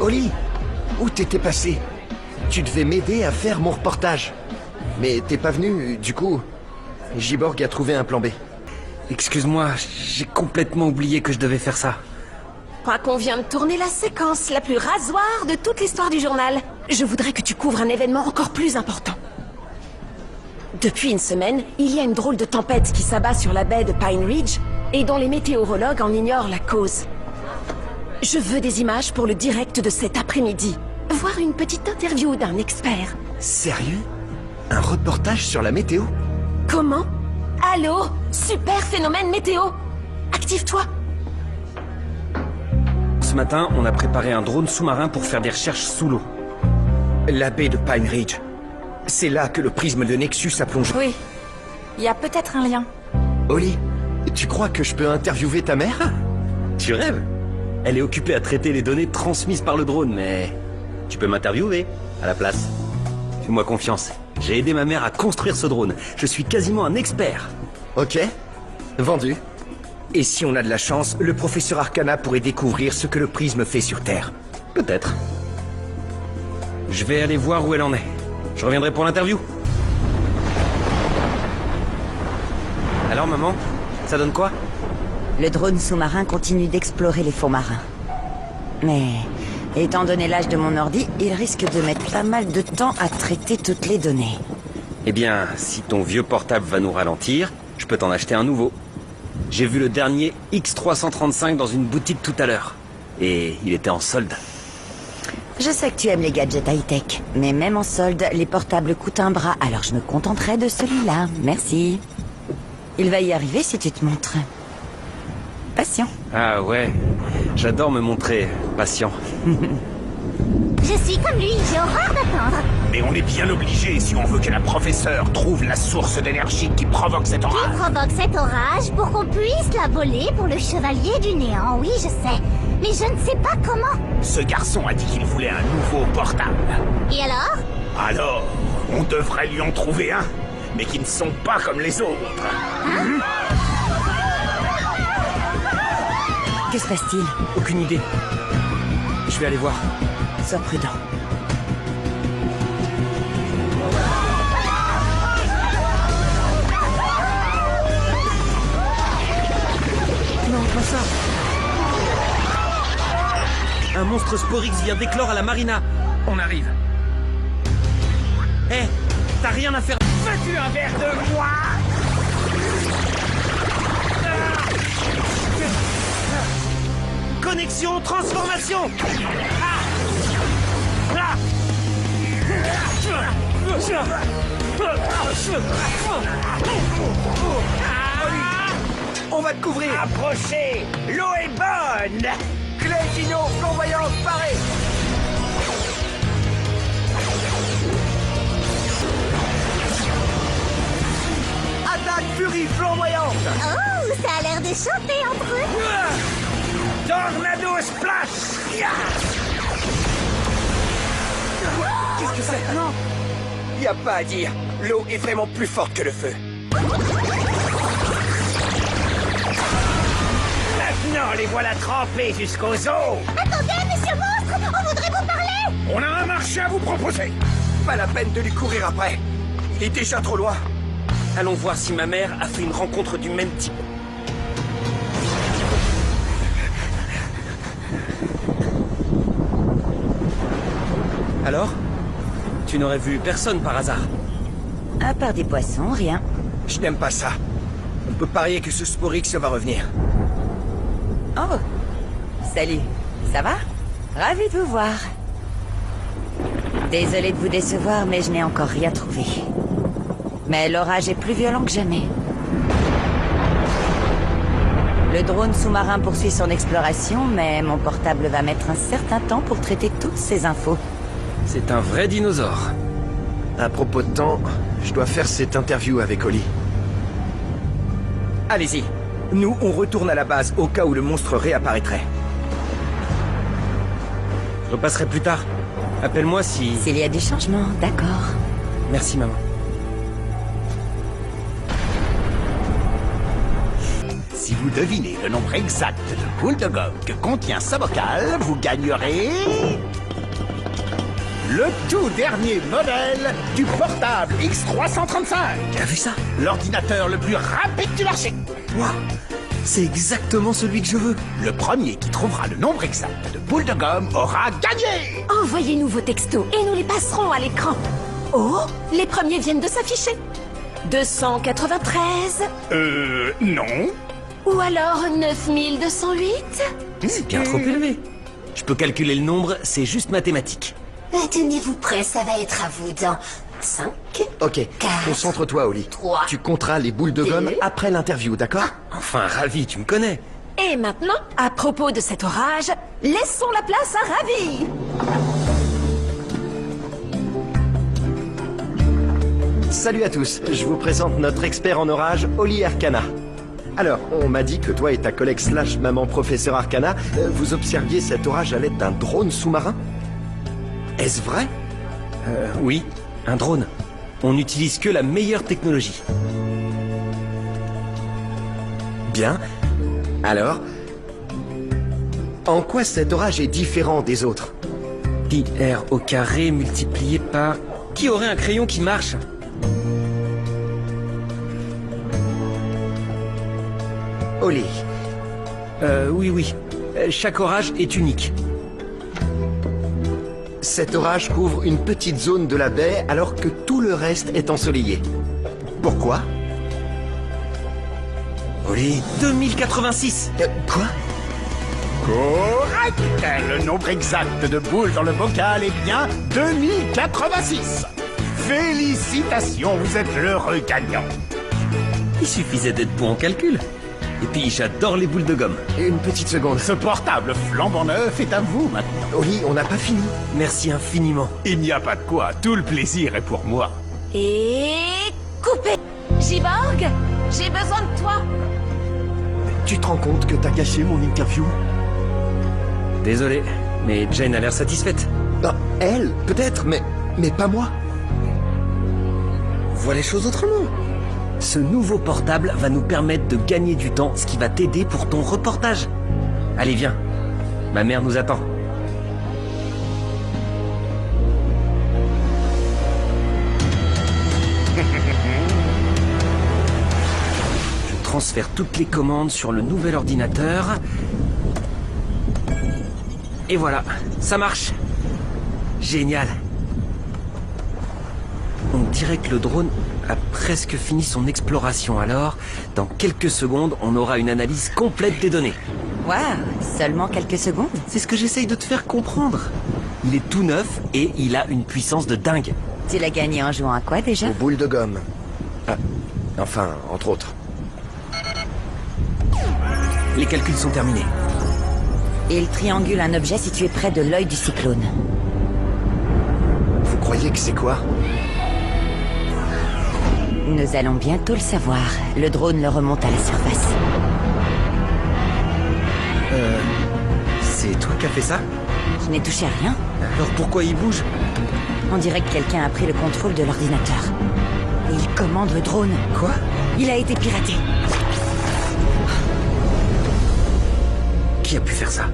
Oli, où t'étais passé? Tu devais m'aider à faire mon reportage. Mais t'es pas venu, du coup, Giborg a trouvé un plan B. Excuse-moi, j'ai complètement oublié que je devais faire ça. Je crois qu'on vient de tourner la séquence la plus rasoir de toute l'histoire du journal. Je voudrais que tu couvres un événement encore plus important. Depuis une semaine, il y a une drôle de tempête qui s'abat sur la baie de Pine Ridge et dont les météorologues en ignorent la cause. Je veux des images pour le direct de cet après-midi. Voir une petite interview d'un expert. Sérieux? Un reportage sur la météo? Comment? Allô? Super phénomène météo! Active-toi! Ce matin, on a préparé un drone sous-marin pour faire des recherches sous l'eau. La baie de Pine Ridge. C'est là que le prisme de Nexus a plongé. Oui. Il y a peut-être un lien. Oli, tu crois que je peux interviewer ta mère? Tu rêves? Elle est occupée à traiter les données transmises par le drone, mais... Tu peux m'interviewer, à la place. Fais-moi confiance. J'ai aidé ma mère à construire ce drone. Je suis quasiment un expert. Ok, vendu. Et si on a de la chance, le professeur Arcana pourrait découvrir ce que le prisme fait sur Terre. Peut-être. Je vais aller voir où elle en est. Je reviendrai pour l'interview. Alors, maman, ça donne quoi? Le drone sous-marin continue d'explorer les fonds marins. Mais, étant donné l'âge de mon ordi, il risque de mettre pas mal de temps à traiter toutes les données. Eh bien, si ton vieux portable va nous ralentir, je peux t'en acheter un nouveau. J'ai vu le dernier X335 dans une boutique tout à l'heure. Et il était en solde. Je sais que tu aimes les gadgets high-tech, mais même en solde, les portables coûtent un bras, alors je me contenterai de celui-là. Merci. Il va y arriver si tu te montres patient. Ah ouais, j'adore me montrer patient. Je suis comme lui, j'ai horreur d'attendre. Mais on est bien obligé si on veut que la professeure trouve la source d'énergie qui provoque cet Qui orage. provoque cet orage pour qu'on puisse la voler pour le chevalier du néant, oui je sais. Mais je ne sais pas comment. Ce garçon a dit qu'il voulait un nouveau portable. Et alors? Alors, on devrait lui en trouver un, mais qui ne sont pas comme les autres. Que se passe-t-il? Aucune idée. Je vais aller voir. Sois prudent. Non, pas ça. Un monstre Sporix vient d'éclore à la marina. On arrive. Hé, t'as rien à faire. Veux-tu un verre de moi? Connexion, transformation. On va te couvrir! Approchez! L'eau est bonne! Clé Dino, flamboyante, parée! Attaque Furie flamboyante! Oh, ça a l'air de chanter entre eux. Tornado Splash! Qu'est-ce que c'est? Non! Y a pas à dire, l'eau est vraiment plus forte que le feu. Maintenant, les voilà trempés jusqu'aux os! Attendez, monsieur monstre, on voudrait vous parler. On a un marché à vous proposer! Pas la peine de lui courir après. Il est déjà trop loin. Allons voir si ma mère a fait une rencontre du même type. Alors? Tu n'aurais vu personne par hasard? À part des poissons, rien. Je n'aime pas ça. On peut parier que ce Sporix va revenir. Oh, salut. Ça va? Ravi de vous voir. Désolé de vous décevoir, mais je n'ai encore rien trouvé. Mais l'orage est plus violent que jamais. Le drone sous-marin poursuit son exploration, mais mon portable va mettre un certain temps pour traiter toutes ces infos. C'est un vrai dinosaure. À propos de temps, je dois faire cette interview avec Oli. Allez-y. Nous, on retourne à la base au cas où le monstre réapparaîtrait. Je repasserai plus tard. Appelle-moi si... S'il y a du changement, d'accord. Merci, maman. Si vous devinez le nombre exact de boules de gomme que contient ce bocal, vous gagnerez... le tout dernier modèle du portable X335. T'as vu ça? L'ordinateur le plus rapide du marché. Waouh! C'est exactement celui que je veux. Le premier qui trouvera le nombre exact de boules de gomme aura gagné. Envoyez-nous vos textos et nous les passerons à l'écran. Oh, les premiers viennent de s'afficher. 293 Non. ou alors 9208? C'est bien trop élevé. Je peux calculer le nombre, c'est juste mathématique. Tenez-vous prêt, ça va être à vous dans 5. Ok, Quatre, concentre-toi, Oli. 3, Tu compteras les boules de gomme deux. après l'interview, d'accord? Enfin, Ravi, tu me connais. Et maintenant, à propos de cet orage, laissons la place à Ravi. Salut à tous, je vous présente notre expert en orage, Oli Arcana. Alors, on m'a dit que toi et ta collègue slash maman professeur Arcana, vous observiez cet orage à l'aide d'un drone sous-marin? Est-ce vrai? Oui, un drone. On n'utilise que la meilleure technologie. Bien. Alors, en quoi cet orage est différent des autres? Pi r au carré multiplié par... Qui aurait un crayon qui marche? Oli, Oui. Chaque orage est unique. cet orage couvre une petite zone de la baie alors que tout le reste est ensoleillé. Pourquoi? Oli, 2086. Quoi? Correct. Le nombre exact de boules dans le bocal est bien 2086. Félicitations, vous êtes l'heureux gagnant. Il suffisait d'être bon en calcul. Et puis, j'adore les boules de gomme. Une petite seconde. Ce portable flambant neuf est à vous maintenant. Oli, on n'a pas fini. Merci infiniment. Il n'y a pas de quoi, tout le plaisir est pour moi. Et coupé. Giborg, j'ai besoin de toi. Tu te rends compte que t'as gâché mon interview? Désolé, mais Jane a l'air satisfaite. Ben, elle, peut-être, mais pas moi. Vois les choses autrement. Ce nouveau portable va nous permettre de gagner du temps, ce qui va t'aider pour ton reportage. Allez, viens. Ma mère nous attend. Je transfère toutes les commandes sur le nouvel ordinateur. Et voilà, ça marche. Génial. On dirait que le drone a presque fini son exploration, alors, dans quelques secondes, on aura une analyse complète des données. Waouh, seulement quelques secondes? C'est ce que j'essaye de te faire comprendre. Il est tout neuf et il a une puissance de dingue. Tu l'as gagné en jouant à quoi déjà? Aux boules de gomme. Ah, enfin, entre autres. Les calculs sont terminés. Il triangule un objet situé près de l'œil du cyclone. Vous croyez que c'est quoi? Nous allons bientôt le savoir. Le drone le remonte à la surface. C'est toi qui as fait ça? Je n'ai touché à rien. Alors pourquoi il bouge? On dirait que quelqu'un a pris le contrôle de l'ordinateur. Et il commande le drone. Quoi? Il a été piraté. Qui a pu faire ça?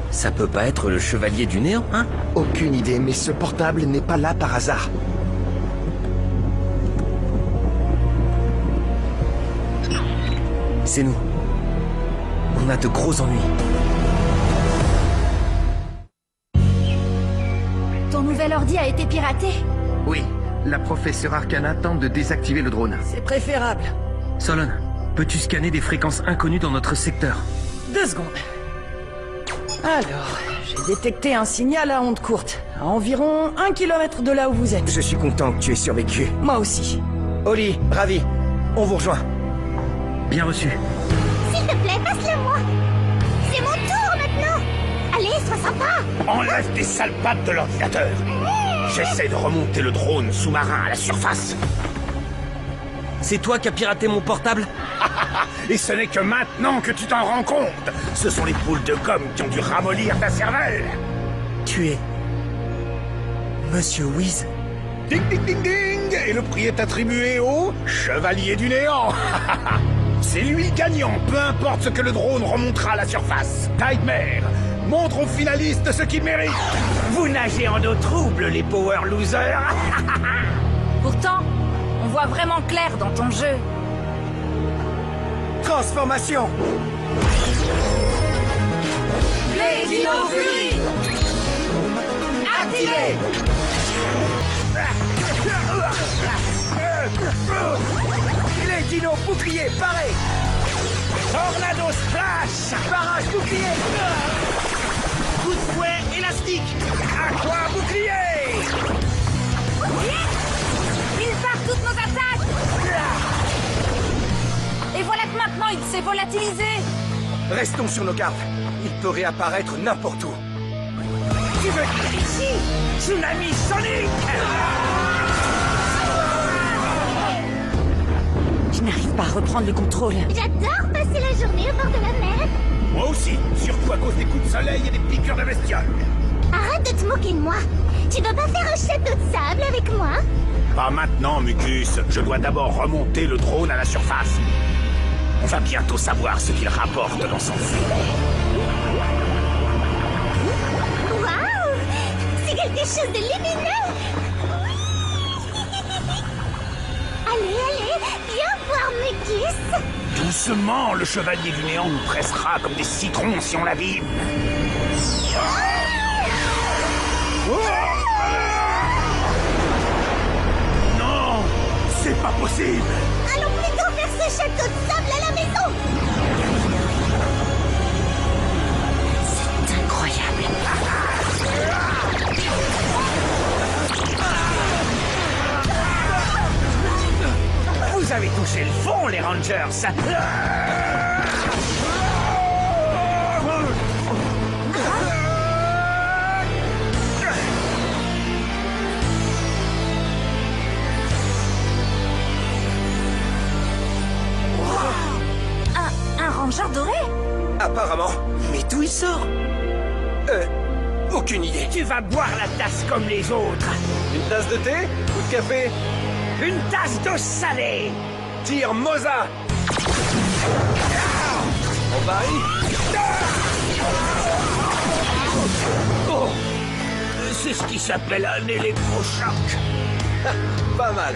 Ça peut pas être le chevalier du néant, hein? Aucune idée, mais ce portable n'est pas là par hasard. C'est nous. On a de gros ennuis. Ton nouvel ordi a été piraté? Oui, la professeure Arcana tente de désactiver le drone. C'est préférable. Solon, peux-tu scanner des fréquences inconnues dans notre secteur? 2 secondes. Alors, j'ai détecté un signal à onde courte, à environ 1 km de là où vous êtes. Je suis content que tu aies survécu. Moi aussi. Oli, Ravi, on vous rejoint. Bien reçu. S'il te plaît, passe-le-moi. C'est mon tour maintenant. Allez, sois sympa. Enlève tes sales pattes de l'ordinateur. J'essaie de remonter le drone sous-marin à la surface. C'est toi qui as piraté mon portable? Et ce n'est que maintenant que tu t'en rends compte. Ce sont les boules de gomme qui ont dû ramollir ta cervelle. Tu es... Monsieur Whiz? Ding ding ding ding. Et le prix est attribué au Chevalier du Néant. C'est lui le gagnant, peu importe ce que le drone remontera à la surface. Nightmare, montre aux finalistes ce qu'ils méritent. Vous nagez en eau trouble, les power losers. Pourtant, on voit vraiment clair dans ton jeu. Transformation. Les Dinofuries activés. Les dinos boucliers, parés. Tornado Splash, Barrage bouclier. coup de fouet élastique. Aqua bouclier. Il part toutes nos attaques. Et voilà que maintenant il s'est volatilisé. Restons sur nos gardes. Il peut réapparaître n'importe où. Tu veux dire ici? Tsunami Sonic. Je n'arrive pas à reprendre le contrôle. J'adore passer la journée au bord de la mer. Moi aussi, surtout à cause des coups de soleil et des piqûres de bestioles. Arrête de te moquer de moi. Tu veux pas faire un château de sable avec moi? Pas maintenant, Mucus. Je dois d'abord remonter le drone à la surface. On va bientôt savoir ce qu'il rapporte dans son filet. Waouh! C'est quelque chose de lumineux. Allez, viens voir Mucus. Doucement, le chevalier du néant nous pressera comme des citrons si on l'abîme. Non, c'est pas possible. Allons plutôt faire ce château de sable à la maison. C'est incroyable. Vous avez touché le fond, les Rangers. Un ranger doré. Apparemment. Mais d'où il sort? Aucune idée. Tu vas boire la tasse comme les autres. Une tasse de thé ou de café? Une tasse d'eau salée. Tire Moza. On varie. Oh, c'est ce qui s'appelle un électrochoc. Pas mal.